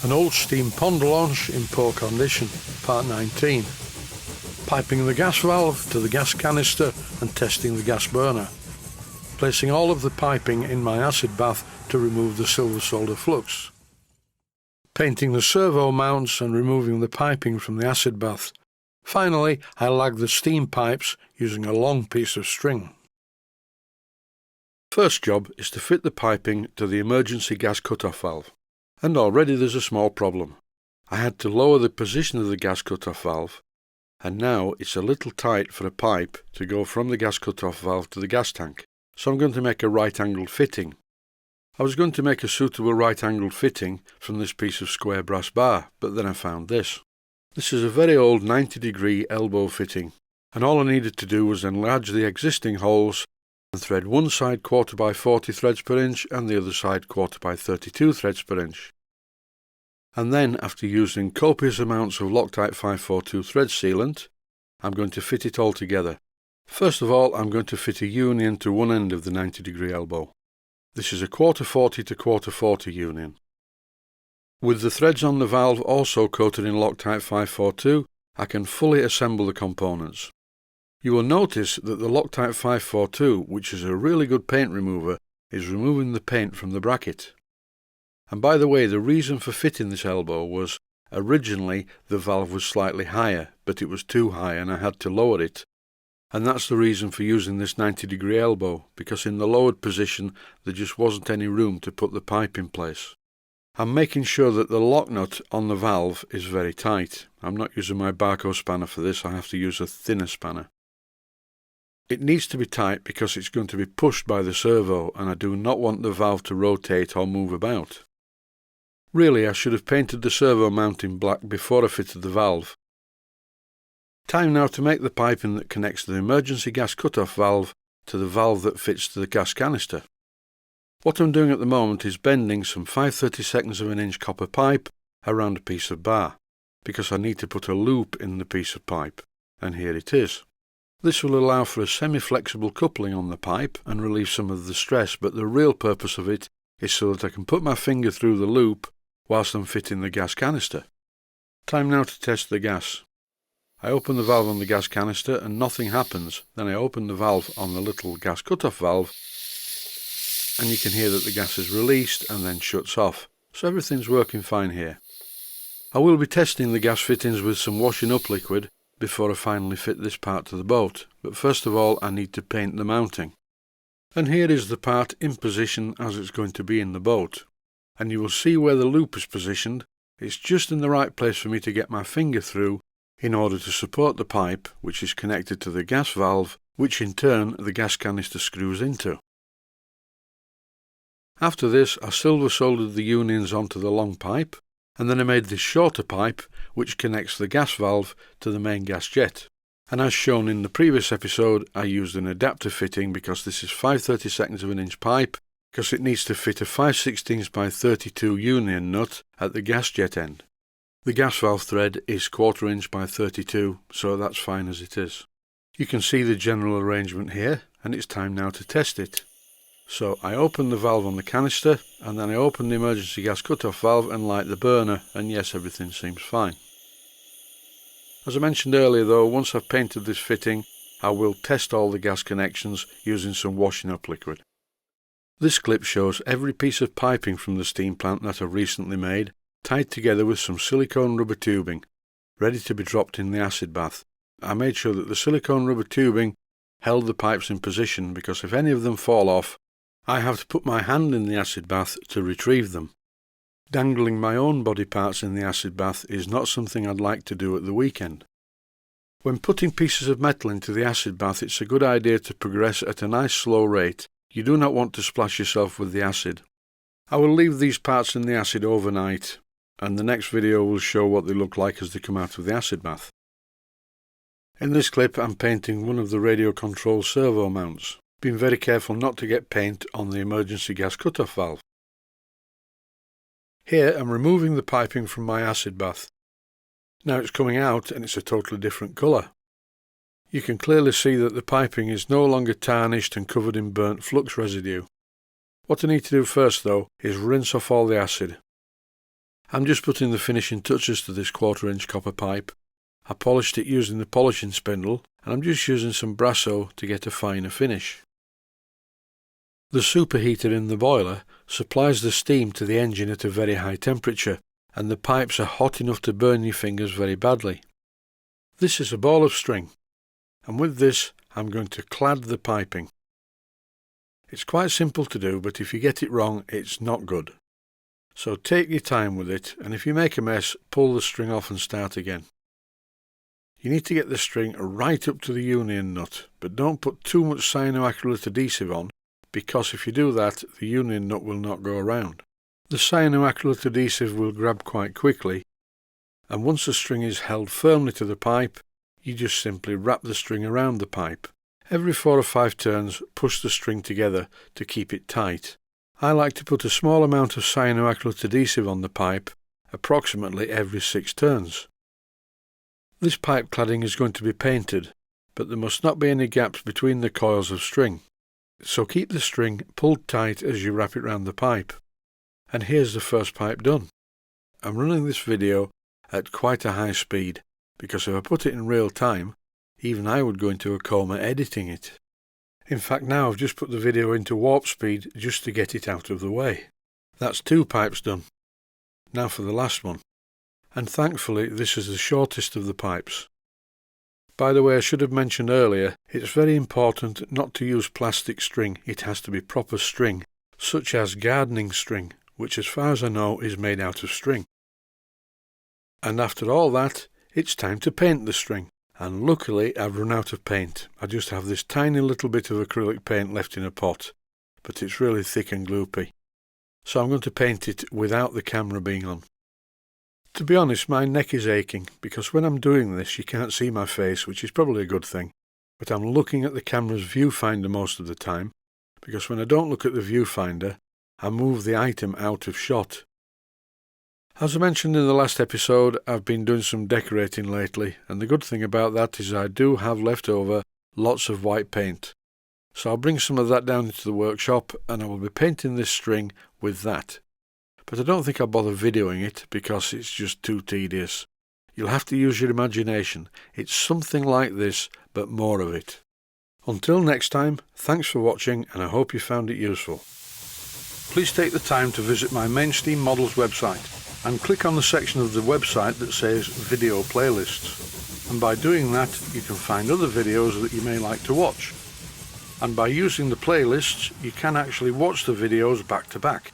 An old steam pond launch in poor condition, part 19. Piping the gas valve to the gas canister and testing the gas burner. Placing all of the piping in my acid bath to remove the silver solder flux. Painting the servo mounts and removing the piping from the acid bath. Finally, I lag the steam pipes using a long piece of string. First job is to fit the piping to the emergency gas cutoff valve. And already there's a small problem. I had to lower the position of the gas cutoff valve, and now it's a little tight for a pipe to go from the gas cutoff valve to the gas tank, so I'm going to make a right-angled fitting. I was going to make a suitable right-angled fitting from this piece of square brass bar, but then I found this. This is a very old 90-degree elbow fitting, and all I needed to do was enlarge the existing holes and thread one side 1/4 by 40 threads per inch and the other side 1/4 by 32 threads per inch. And then, after using copious amounts of Loctite 542 thread sealant, I'm going to fit it all together. First of all, I'm going to fit a union to one end of the 90-degree elbow. This is a 1/4 40 to 1/4 40 union. With the threads on the valve also coated in Loctite 542, I can fully assemble the components. You will notice that the Loctite 542, which is a really good paint remover, is removing the paint from the bracket. And by the way, the reason for fitting this elbow was, originally the valve was slightly higher, but it was too high and I had to lower it. And that's the reason for using this 90-degree elbow, because in the lowered position there just wasn't any room to put the pipe in place. I'm making sure that the lock nut on the valve is very tight. I'm not using my Barco spanner for this, I have to use a thinner spanner. It needs to be tight because it's going to be pushed by the servo, and I do not want the valve to rotate or move about. Really, I should have painted the servo mount in black before I fitted the valve. Time now to make the piping that connects the emergency gas cutoff valve to the valve that fits to the gas canister. What I'm doing at the moment is bending some 5/32 of an inch copper pipe around a piece of bar, because I need to put a loop in the piece of pipe, and here it is. This will allow for a semi-flexible coupling on the pipe and relieve some of the stress, but the real purpose of it is so that I can put my finger through the loop whilst I'm fitting the gas canister. Time now to test the gas. I open the valve on the gas canister and nothing happens. Then I open the valve on the little gas cutoff valve and you can hear that the gas is released and then shuts off. So everything's working fine here. I will be testing the gas fittings with some washing up liquid before I finally fit this part to the boat, but first of all I need to paint the mounting. And here is the part in position as it's going to be in the boat. And you will see where the loop is positioned. It's just in the right place for me to get my finger through in order to support the pipe which is connected to the gas valve, which in turn the gas canister screws into. After this I silver soldered the unions onto the long pipe, and then I made this shorter pipe which connects the gas valve to the main gas jet. And as shown in the previous episode, I used an adapter fitting because this is 5/32 of an inch pipe, because it needs to fit a 5/16 by 32 union nut at the gas jet end. The gas valve thread is 1/4 inch by 32, so that's fine as it is. You can see the general arrangement here, and it's time now to test it. So I open the valve on the canister, and then I open the emergency gas cutoff valve and light the burner, and yes, everything seems fine. As I mentioned earlier though, once I've painted this fitting, I will test all the gas connections using some washing up liquid. This clip shows every piece of piping from the steam plant that I've recently made, tied together with some silicone rubber tubing, ready to be dropped in the acid bath. I made sure that the silicone rubber tubing held the pipes in position, because if any of them fall off, I have to put my hand in the acid bath to retrieve them. Dangling my own body parts in the acid bath is not something I'd like to do at the weekend. When putting pieces of metal into the acid bath, it's a good idea to progress at a nice slow rate. You do not want to splash yourself with the acid. I will leave these parts in the acid overnight, and the next video will show what they look like as they come out of the acid bath. In this clip I'm painting one of the radio control servo mounts, being very careful not to get paint on the emergency gas cutoff valve. Here I'm removing the piping from my acid bath. Now it's coming out and it's a totally different colour. You can clearly see that the piping is no longer tarnished and covered in burnt flux residue. What I need to do first though is rinse off all the acid. I'm just putting the finishing touches to this 1/4" copper pipe. I polished it using the polishing spindle, and I'm just using some Brasso to get a finer finish. The superheater in the boiler supplies the steam to the engine at a very high temperature, and the pipes are hot enough to burn your fingers very badly. This is a ball of string, and with this I'm going to clad the piping. It's quite simple to do, but if you get it wrong, it's not good. So take your time with it, and if you make a mess, pull the string off and start again. You need to get the string right up to the union nut, but don't put too much cyanoacrylate adhesive on, because if you do that, the union nut will not go around. The cyanoacrylate adhesive will grab quite quickly, and once the string is held firmly to the pipe, you just simply wrap the string around the pipe. Every 4 or 5 turns, push the string together to keep it tight. I like to put a small amount of cyanoacrylate adhesive on the pipe, approximately every 6 turns. This pipe cladding is going to be painted, but there must not be any gaps between the coils of string. So keep the string pulled tight as you wrap it round the pipe. And here's the first pipe done. I'm running this video at quite a high speed, because if I put it in real time, even I would go into a coma editing it. In fact, now I've just put the video into warp speed just to get it out of the way. That's 2 pipes done. Now for the last one. And thankfully this is the shortest of the pipes. By the way, I should have mentioned earlier, it's very important not to use plastic string. It has to be proper string, such as gardening string, which as far as I know is made out of string. And after all that, it's time to paint the string. And luckily I've run out of paint. I just have this tiny little bit of acrylic paint left in a pot, but it's really thick and gloopy. So I'm going to paint it without the camera being on. To be honest, my neck is aching, because when I'm doing this you can't see my face, which is probably a good thing, but I'm looking at the camera's viewfinder most of the time, because when I don't look at the viewfinder, I move the item out of shot. As I mentioned in the last episode, I've been doing some decorating lately, and the good thing about that is I do have left over lots of white paint. So I'll bring some of that down into the workshop, and I will be painting this string with that. But I don't think I'll bother videoing it, because it's just too tedious. You'll have to use your imagination. It's something like this, but more of it. Until next time, thanks for watching, and I hope you found it useful. Please take the time to visit my Mainsteam Models website and click on the section of the website that says Video Playlists. And by doing that, you can find other videos that you may like to watch. And by using the playlists, you can actually watch the videos back to back.